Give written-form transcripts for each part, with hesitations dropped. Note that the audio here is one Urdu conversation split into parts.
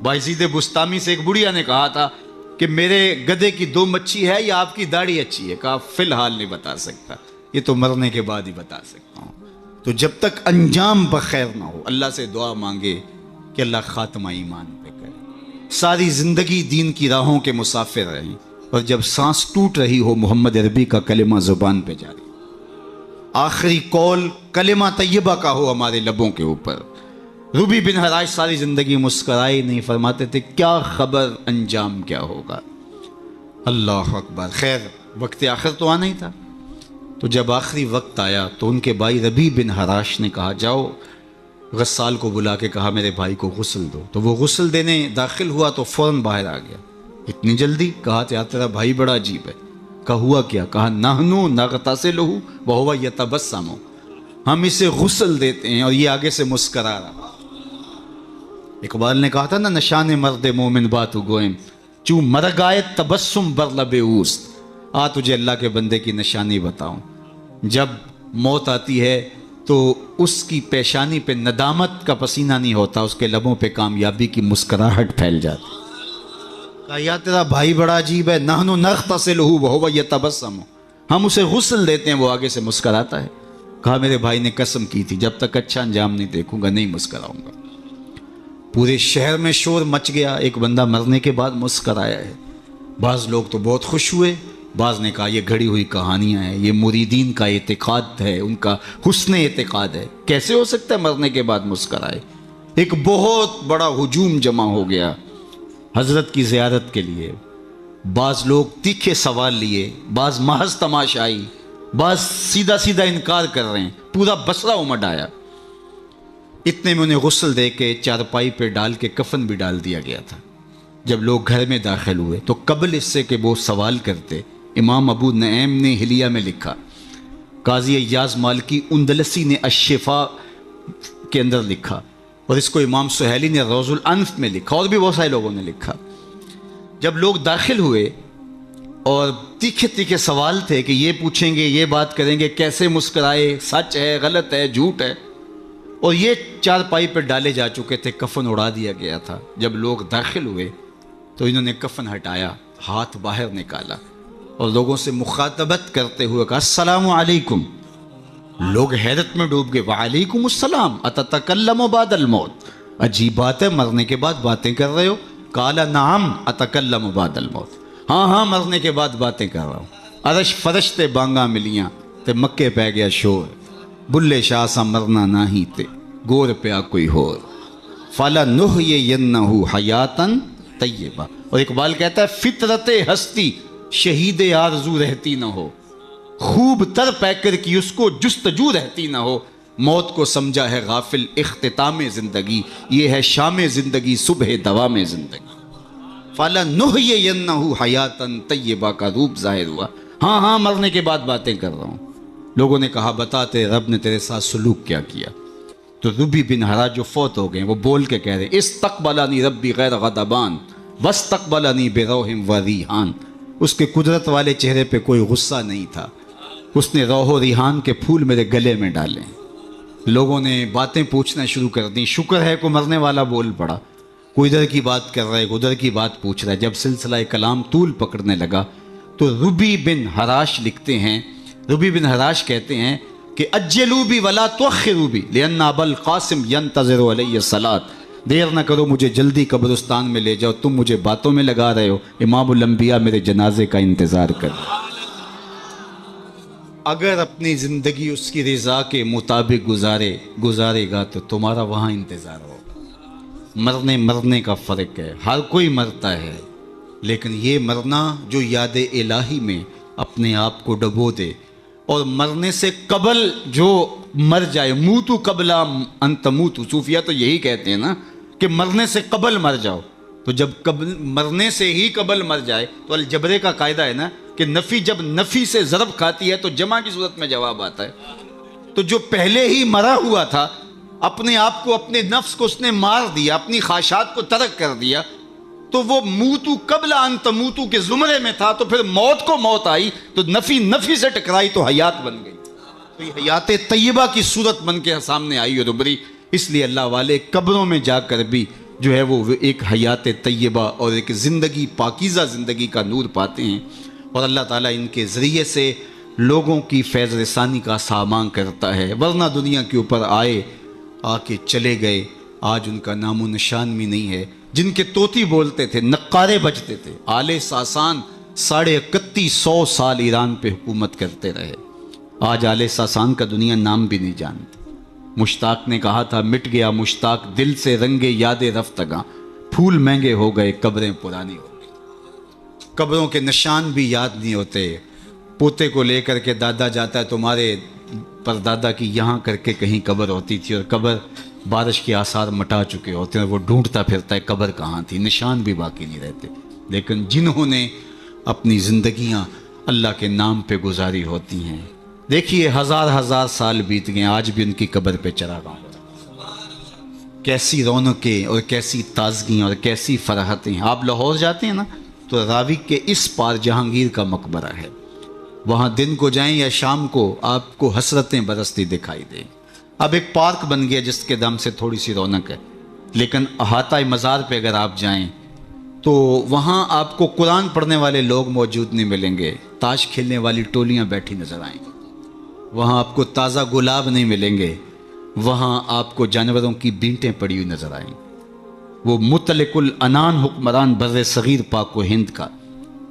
بایزید بستامی سے ایک بڑھیا نے کہا تھا کہ میرے گدھے کی 2 مچھی ہے یا آپ کی داڑھی اچھی ہے؟ کہا فی الحال نہیں بتا سکتا، یہ تو مرنے کے بعد ہی بتا سکتا ہوں۔ تو جب تک انجام بخیر نہ ہو اللہ سے دعا مانگے کہ اللہ خاتمہ ایمان پہ کرے، ساری زندگی دین کی راہوں کے مسافر رہیں، اور جب سانس ٹوٹ رہی ہو محمد عربی کا کلمہ زبان پہ جاری، آخری قول کلمہ طیبہ کا ہو ہمارے لبوں کے اوپر۔ ربی بن حراش ساری زندگی مسکرائے نہیں، فرماتے تھے کیا خبر انجام کیا ہوگا۔ اللہ اکبر۔ خیر وقت آخر تو آنا ہی تھا، تو جب آخری وقت آیا تو ان کے بھائی ربی بن حراش نے کہا جاؤ، غسال کو بلا کے کہا میرے بھائی کو غسل دو۔ تو وہ غسل دینے داخل ہوا تو فوراً باہر آ گیا۔ اتنی جلدی؟ کہا یار تیرا بھائی بڑا عجیب ہے۔ کہا ہوا کیا؟ کہا نحنو نغتسلہ وہو یتبسم، ہم اسے غسل دیتے ہیں اور یہ آگے سے مسکرا رہا۔ اقبال نے کہا تھا نا نشان مرد مومن باتو گوئم، چوں مرگ آئے تبسم بر لب اوست۔ آ تجھے اللہ کے بندے کی نشانی بتاؤں، جب موت آتی ہے تو اس کی پیشانی پہ ندامت کا پسینہ نہیں ہوتا، اس کے لبوں پہ کامیابی کی مسکراہٹ پھیل جاتی۔ کہا یا تیرا بھائی بڑا عجیب ہے، نحنو نغتسلہ وہو یتبسم، ہم اسے غسل دیتے ہیں وہ آگے سے مسکراتا ہے۔ کہا میرے بھائی نے قسم کی تھی جب تک اچھا انجام نہیں دیکھوں گا نہیں مسکراؤں گا۔ پورے شہر میں شور مچ گیا، ایک بندہ مرنے کے بعد مسکرایا ہے۔ بعض لوگ تو بہت خوش ہوئے، بعض نے کہا یہ گھڑی ہوئی کہانیاں ہیں، یہ مریدین کا اعتقاد ہے، ان کا حسن اعتقاد ہے، کیسے ہو سکتا ہے مرنے کے بعد مسکرائے۔ ایک بہت بڑا ہجوم جمع ہو گیا حضرت کی زیارت کے لیے۔ بعض لوگ تیکھے سوال لیے، بعض محض تماشائی، بعض سیدھا سیدھا انکار کر رہے ہیں، پورا بصرہ امڈ آیا۔ اتنے میں انہیں غسل دے کے چارپائی پہ ڈال کے کفن بھی ڈال دیا گیا تھا۔ جب لوگ گھر میں داخل ہوئے تو قبل اس سے کہ وہ سوال کرتے، امام ابو نعیم نے حلیہ میں لکھا، قاضی ایاز مالکی اندلسی نے الشفاء کے اندر لکھا، اور اس کو امام سہیلی نے روض الانف میں لکھا، اور بھی بہت سارے لوگوں نے لکھا۔ جب لوگ داخل ہوئے اور تیکھے تیکھے سوال تھے کہ یہ پوچھیں گے، یہ بات کریں گے، کیسے مسکرائے، سچ ہے، غلط ہے، جھوٹ ہے، اور یہ چارپائی پہ ڈالے جا چکے تھے، کفن اڑا دیا گیا تھا۔ جب لوگ داخل ہوئے تو انہوں نے کفن ہٹایا، ہاتھ باہر نکالا اور لوگوں سے مخاطبت کرتے ہوئے کہا السلام علیکم۔ لوگ حیرت میں ڈوب گئے، وعلیکم السلام اتتکلم بعد الموت، عجیب بات ہے مرنے کے بعد باتیں کر رہے ہو؟ قال نعم اتکلم بعد الموت، ہاں ہاں مرنے کے بعد باتیں کر رہا ہوں۔ عرش فرش تے بانگاں ملیاں تے مکے پہ گیا شور، بلے شاہ سا مرنا نہ ہی تے گور پیا کوئی ہور، فَلَنُحْيِيَنَّهُ حَيَاتًا طیبہ۔ اور اقبال کہتا ہے فطرت ہستی شہید آرزو رہتی نہ ہو، خوب تر پیکر کی اس کو جستجو رہتی نہ ہو، موت کو سمجھا ہے غافل اختتام زندگی، یہ ہے شام زندگی صبح دوام زندگی۔ فَلَنُحْيِيَنَّهُ حَيَاتًا طیبہ کا روپ ظاہر ہوا، ہاں ہاں مرنے کے بعد باتیں کر رہا ہوں۔ لوگوں نے کہا بتاتے رب نے تیرے ساتھ سلوک کیا کیا؟ تو ربی بن حراش جو فوت ہو گئے وہ بول کے کہہ رہے استقبلنی ربی غیر غضبان واستقبلنی بروح و ریحان، اس کے قدرت والے چہرے پہ کوئی غصہ نہیں تھا، اس نے روح و ریحان کے پھول میرے گلے میں ڈالے۔ لوگوں نے باتیں پوچھنا شروع کر دیں، شکر ہے کوئی مرنے والا بول پڑا، کوئی ادھر کی بات کر رہا ہے، ادھر کی بات پوچھ رہا ہے۔ جب سلسلہ کلام طول پکڑنے لگا تو ربی بن حراش لکھتے ہیں، ربی بن حراش کہتے ہیں کہ اجلوا بی ولا تؤخروا بی لان ابا القاسم ينتظر علی الصلاۃ، دیر نہ کرو مجھے جلدی قبرستان میں لے جاؤ، تم مجھے باتوں میں لگا رہے ہو، امام الانبیاء میرے جنازے کا انتظار کر۔ اگر اپنی زندگی اس کی رضا کے مطابق گزارے گا تو تمہارا وہاں انتظار ہوگا۔ مرنے کا فرق ہے، ہر کوئی مرتا ہے، لیکن یہ مرنا جو یاد الہی میں اپنے آپ کو ڈبو دے، اور مرنے سے قبل جو مر جائے، موتو قبل ان تموتو، صوفیہ تو یہی کہتے ہیں نا کہ مرنے سے قبل مر جاؤ، تو جب مرنے سے ہی قبل مر جائے تو الجبرے کا قاعدہ ہے نا کہ نفی جب نفی سے ضرب کھاتی ہے تو جمع کی صورت میں جواب آتا ہے۔ تو جو پہلے ہی مرا ہوا تھا، اپنے آپ کو، اپنے نفس کو اس نے مار دیا، اپنی خواہشات کو ترک کر دیا، تو وہ موتو قبل ان تموتو کے زمرے میں تھا، تو پھر موت کو موت آئی تو نفی سے ٹکرائی تو حیات بن گئی، تو یہ حیات طیبہ کی صورت بن کے سامنے آئی اور ابھری۔ اس لیے اللہ والے قبروں میں جا کر بھی جو ہے وہ ایک حیات طیبہ اور ایک زندگی پاکیزہ زندگی کا نور پاتے ہیں، اور اللہ تعالیٰ ان کے ذریعے سے لوگوں کی فیض رسانی کا سامان کرتا ہے، ورنہ دنیا کے اوپر آئے، آ کے چلے گئے، آج ان کا نام و نشان بھی نہیں ہے۔ جن کے طوطی بولتے تھے، نقارے بجتے تھے، آل ساسان 3150 سال ایران پہ حکومت کرتے رہے، آج آل ساسان کا دنیا نام بھی نہیں جانتی۔ مشتاق نے کہا تھا، مٹ گیا مشتاق دل سے رنگے یاد رفتگاں، پھول مہنگے ہو گئے قبریں پرانی ہو گئی۔ قبروں کے نشان بھی یاد نہیں ہوتے۔ پوتے کو لے کر کے دادا جاتا ہے، تمہارے پردادا کی یہاں کر کے کہیں قبر ہوتی تھی، اور قبر بارش کے آثار مٹا چکے ہوتے ہیں، وہ ڈھونڈتا پھرتا ہے قبر کہاں تھی، نشان بھی باقی نہیں رہتے۔ لیکن جنہوں نے اپنی زندگیاں اللہ کے نام پہ گزاری ہوتی ہیں، دیکھیے ہزار سال بیت گئے، آج بھی ان کی قبر پہ چراغاں ہو رہا ہے۔ کیسی رونقیں اور کیسی تازگیاں اور کیسی فرحتیں۔ آپ لاہور جاتے ہیں نا تو راوی کے اس پار جہانگیر کا مقبرہ ہے، وہاں دن کو جائیں یا شام کو آپ کو حسرتیں برستی دکھائی دیں۔ اب ایک پارک بن گیا جس کے دم سے تھوڑی سی رونق ہے، لیکن احاطہ مزار پہ اگر آپ جائیں تو وہاں آپ کو قرآن پڑھنے والے لوگ موجود نہیں ملیں گے، تاش کھیلنے والی ٹولیاں بیٹھی نظر آئیں گی، وہاں آپ کو تازہ گلاب نہیں ملیں گے، وہاں آپ کو جانوروں کی بینٹیں پڑی ہوئی نظر آئیں۔ وہ مطلق العنان حکمران بر صغیر پاک و ہند کا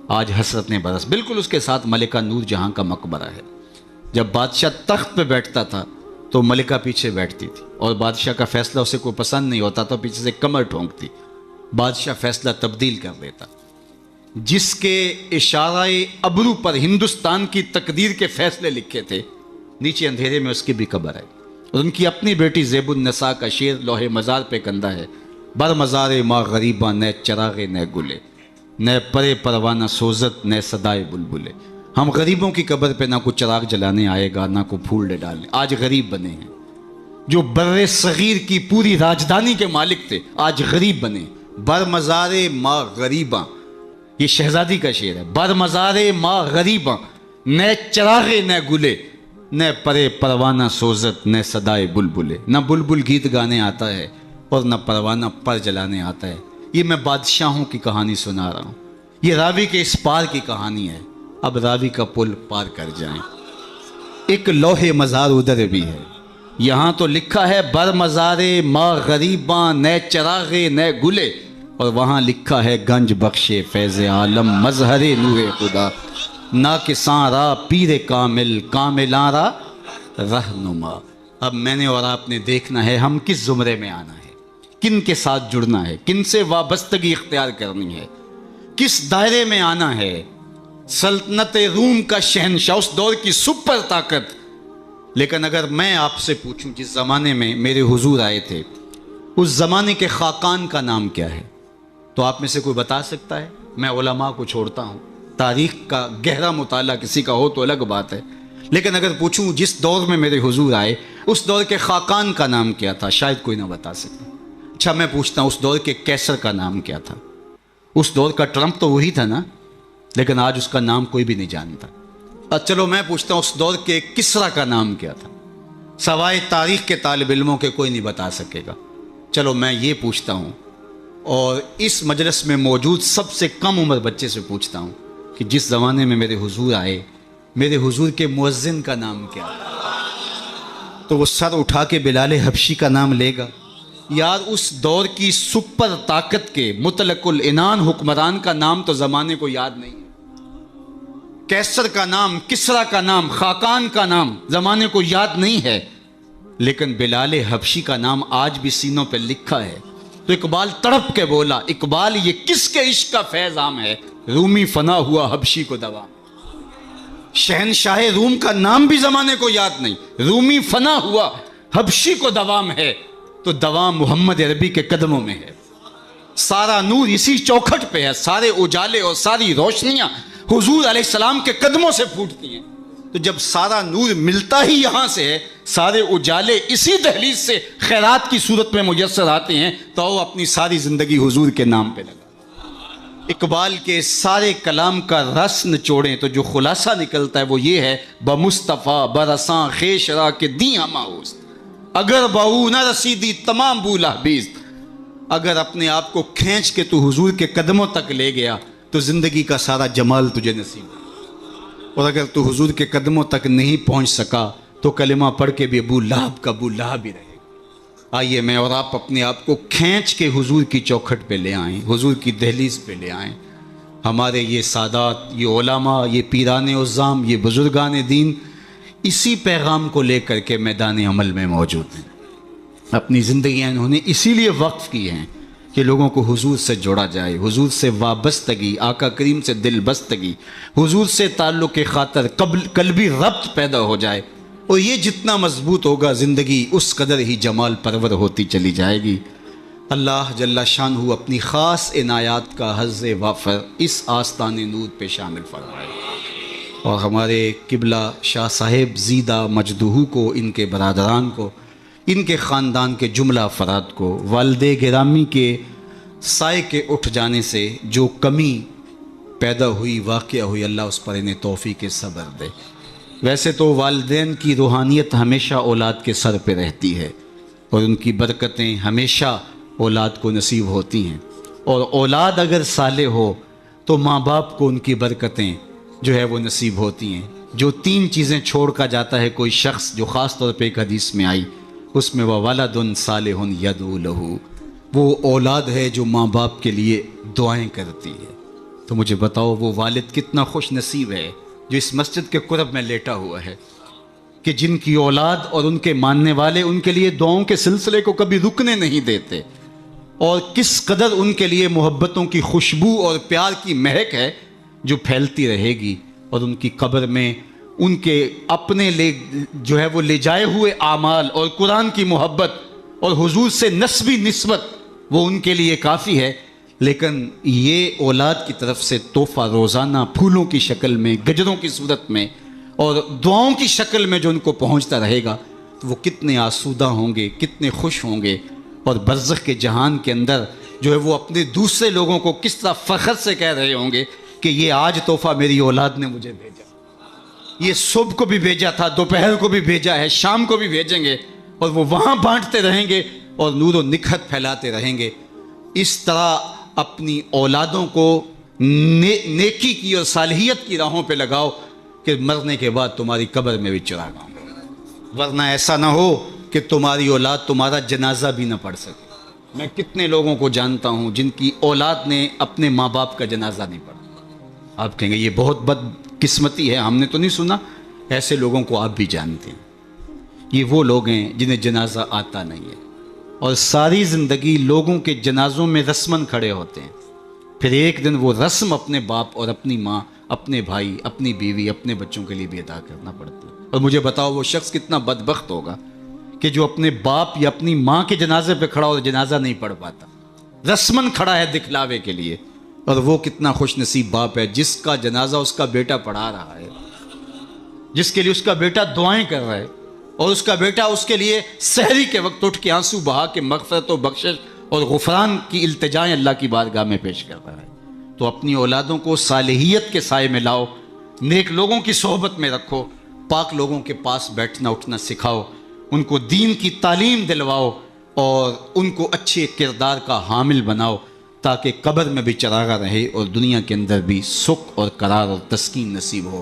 آج حسرت نے برس۔ بالکل اس کے ساتھ ملکہ نور جہاں کا مقبرہ ہے۔ جب بادشاہ تخت پہ بیٹھتا تھا تو ملکہ پیچھے بیٹھتی تھی، اور بادشاہ کا فیصلہ اسے کوئی پسند نہیں ہوتا تو پیچھے سے کمر ٹھونکتی، بادشاہ فیصلہ تبدیل کر دیتا۔ جس کے اشارہ ابرو پر ہندوستان کی تقدیر کے فیصلے لکھے تھے، نیچے اندھیرے میں اس کی بھی قبر ہے، اور ان کی اپنی بیٹی زیب النساء کا شعر لوح مزار پہ کندہ ہے، بر مزار ماں غریباں نہ چراغے نہ گلے، نہ پرے پروانہ سوزت نہ صدائے بلبلے۔ ہم غریبوں کی قبر پہ نہ کوئی چراغ جلانے آئے گا، نہ کوئی پھول ڈالنے۔ آج غریب بنے ہیں، جو بر صغیر کی پوری راجدھانی کے مالک تھے آج غریب بنے۔ بر مزار ماں غریباں، یہ شہزادی کا شعر ہے، بر مزار ماں غریباں نہ چراغے نہ گلے، نہ پرے پروانہ سوزت نہ صدائے بلبلے۔ نہ بلبل گیت گانے آتا ہے اور نہ پروانہ پر جلانے آتا ہے۔ یہ میں بادشاہوں کی کہانی سنا رہا ہوں، یہ راوی کے اس پار کی کہانی ہے۔ اب راوی کا پل پار کر جائیں، ایک لوح مزار ادھر بھی ہے، یہاں تو لکھا ہے بر مزار ماں غریباں نہ چراغے نہ گلے، اور وہاں لکھا ہے گنج بخش فیض عالم مظہر نور خدا، نا کساں را پیر کامل کاملاں را رہنما۔ اب میں نے اور آپ نے دیکھنا ہے ہم کس زمرے میں آنا ہے، کن کے ساتھ جڑنا ہے، کن سے وابستگی اختیار کرنی ہے، کس دائرے میں آنا ہے۔ سلطنت روم کا شہنشاہ، اس دور کی سپر طاقت۔ لیکن اگر میں آپ سے پوچھوں جس زمانے میں میرے حضور آئے تھے، اس زمانے کے خاقان کا نام کیا ہے، تو آپ میں سے کوئی بتا سکتا ہے؟ میں علماء کو چھوڑتا ہوں، تاریخ کا گہرا مطالعہ کسی کا ہو تو الگ بات ہے، لیکن اگر پوچھوں جس دور میں میرے حضور آئے اس دور کے خاقان کا نام کیا تھا، شاید کوئی نہ بتا سکے۔ اچھا میں پوچھتا ہوں اس دور کے کیسر کا نام کیا تھا؟ اس دور کا ٹرمپ تو وہی تھا نا، لیکن آج اس کا نام کوئی بھی نہیں جانتا۔ چلو میں پوچھتا ہوں اس دور کے کسرا کا نام کیا تھا؟ سوائے تاریخ کے طالب علموں کے کوئی نہیں بتا سکے گا۔ چلو میں یہ پوچھتا ہوں، اور اس مجلس میں موجود سب سے کم عمر بچے سے پوچھتا ہوں کہ جس زمانے میں میرے حضور آئے، میرے حضور کے مؤذن کا نام کیا ہے؟ تو وہ سر اٹھا کے بلال حبشی کا نام لے گا۔ یار اس دور کی سپر طاقت کے مطلق العنان حکمران کا نام تو زمانے کو یاد نہیں ہے۔ کیسر کا نام، کسرا کا نام، خاقان کا نام زمانے کو یاد نہیں ہے، لیکن بلال حبشی کا نام آج بھی سینوں پہ لکھا ہے۔ تو اقبال تڑپ کے بولا، اقبال یہ کس کے عشق کا فیض عام ہے، رومی فنا ہوا حبشی کو دوام۔ شہنشاہ روم کا نام بھی زمانے کو یاد نہیں، رومی فنا ہوا حبشی کو دوام ہے، تو دوام محمد عربی کے قدموں میں ہے۔ سارا نور اسی چوکھٹ پہ ہے، سارے اجالے اور ساری روشنیاں حضور علیہ السلام کے قدموں سے پھوٹتی ہیں۔ تو جب سارا نور ملتا ہی یہاں سے ہے، سارے اجالے اسی دہلیز سے خیرات کی صورت میں میسر آتے ہیں، تو وہ اپنی ساری زندگی حضور کے نام پہ لگا۔ اقبال کے سارے کلام کا رس نچوڑیں تو جو خلاصہ نکلتا ہے وہ یہ ہے، بمصطفیٰ برساں خیش را کے دی ہما ہوست، اگر بہو نہ رسیدی تمام بولا بیست، اگر اپنے آپ کو کھینچ کے تو حضور کے قدموں تک لے گیا تو زندگی کا سارا جمال تجھے نصیب ہو، اور اگر تو حضور کے قدموں تک نہیں پہنچ سکا تو کلمہ پڑھ کے بھی ابو لہب کا ابو لہب ہی رہے گا۔ آئیے میں اور آپ اپنے آپ کو کھینچ کے حضور کی چوکھٹ پہ لے آئیں، حضور کی دہلیز پہ لے آئیں۔ ہمارے یہ سادات، یہ علماء، یہ پیران عظام، یہ بزرگان دین اسی پیغام کو لے کر کے میدان عمل میں موجود ہیں۔ اپنی زندگیاں انہوں نے اسی لیے وقف کی ہیں کہ لوگوں کو حضور سے جوڑا جائے، حضور سے وابستگی، آقا کریم سے دل بستگی، حضور سے تعلق خاطر قلبی ربط پیدا ہو جائے، اور یہ جتنا مضبوط ہوگا زندگی اس قدر ہی جمال پرور ہوتی چلی جائے گی۔ اللہ جل شانہ اپنی خاص عنایات کا حظ وافر اس آستان نور پہ شامل فرمائے، اور ہمارے قبلہ شاہ صاحب زیدہ مجدہو کو، ان کے برادران کو، ان کے خاندان کے جملہ افراد کو والد گرامی کے سائے کے اٹھ جانے سے جو کمی پیدا ہوئی، واقعہ ہوئی، اللہ اس پر انہیں توفیق صبر دے۔ ویسے تو والدین کی روحانیت ہمیشہ اولاد کے سر پہ رہتی ہے، اور ان کی برکتیں ہمیشہ اولاد کو نصیب ہوتی ہیں، اور اولاد اگر صالح ہو تو ماں باپ کو ان کی برکتیں جو ہے وہ نصیب ہوتی ہیں۔ جو تین چیزیں چھوڑ کر جاتا ہے کوئی شخص، جو خاص طور پہ ایک حدیث میں آئی، اس میں وَوَلَدٌ صَالِحٌ يَدْعُو لَهُ، وہ اولاد ہے جو ماں باپ کے لیے دعائیں کرتی ہے۔ تو مجھے بتاؤ وہ والد کتنا خوش نصیب ہے جو اس مسجد کے قرب میں لیٹا ہوا ہے، کہ جن کی اولاد اور ان کے ماننے والے ان کے لیے دعاؤں کے سلسلے کو کبھی رکنے نہیں دیتے، اور کس قدر ان کے لیے محبتوں کی خوشبو اور پیار کی مہک ہے جو پھیلتی رہے گی، اور ان کی قبر میں ان کے اپنے جو ہے وہ لے جائے ہوئے اعمال اور قرآن کی محبت اور حضور سے نسبی نسبت وہ ان کے لیے کافی ہے۔ لیکن یہ اولاد کی طرف سے تحفہ روزانہ پھولوں کی شکل میں، گجروں کی صورت میں اور دعاؤں کی شکل میں جو ان کو پہنچتا رہے گا تو وہ کتنے آسودہ ہوں گے، کتنے خوش ہوں گے، اور برزخ کے جہان کے اندر جو ہے وہ اپنے دوسرے لوگوں کو کس طرح فخر سے کہہ رہے ہوں گے کہ یہ آج تحفہ میری اولاد نے مجھے بھیجا، یہ صبح کو بھی بھیجا تھا، دوپہر کو بھی بھیجا ہے، شام کو بھی بھیجیں گے، اور وہ وہاں بانٹتے رہیں گے اور نور و نکھت پھیلاتے رہیں گے۔ اس طرح اپنی اولادوں کو نیکی کی اور صالحیت کی راہوں پہ لگاؤ کہ مرنے کے بعد تمہاری قبر میں بھی چراغ ہوں، ورنہ ایسا نہ ہو کہ تمہاری اولاد تمہارا جنازہ بھی نہ پڑھ سکے۔ میں کتنے لوگوں کو جانتا ہوں جن کی اولاد نے اپنے ماں باپ کا جنازہ نہیں پڑھا۔ آپ کہیں گے یہ بہت بد قسمتی ہے، ہم نے تو نہیں سنا۔ ایسے لوگوں کو آپ بھی جانتے ہیں، یہ وہ لوگ ہیں جنہیں جنازہ آتا نہیں ہے، اور ساری زندگی لوگوں کے جنازوں میں رسماً کھڑے ہوتے ہیں، پھر ایک دن وہ رسم اپنے باپ اور اپنی ماں، اپنے بھائی، اپنی بیوی، اپنے بچوں کے لیے بھی ادا کرنا پڑتا ہے۔ اور مجھے بتاؤ وہ شخص کتنا بدبخت ہوگا کہ جو اپنے باپ یا اپنی ماں کے جنازے پہ کھڑا اور جنازہ نہیں پڑھ پاتا، رسماً کھڑا ہے دکھلاوے کے لیے، اور وہ کتنا خوش نصیب باپ ہے جس کا جنازہ اس کا بیٹا پڑھا رہا ہے، جس کے لیے اس کا بیٹا دعائیں کر رہا ہے، اور اس کا بیٹا اس کے لیے سحری کے وقت اٹھ کے آنسو بہا کے مغفرت و بخشش اور غفران کی التجائیں اللہ کی بارگاہ میں پیش کر رہا ہے۔ تو اپنی اولادوں کو صالحیت کے سائے میں لاؤ، نیک لوگوں کی صحبت میں رکھو، پاک لوگوں کے پاس بیٹھنا اٹھنا سکھاؤ، ان کو دین کی تعلیم دلواؤ، اور ان کو اچھے کردار کا حامل بناؤ، تاکہ قبر میں بھی چراغا رہے اور دنیا کے اندر بھی سکھ اور قرار اور تسکین نصیب ہو۔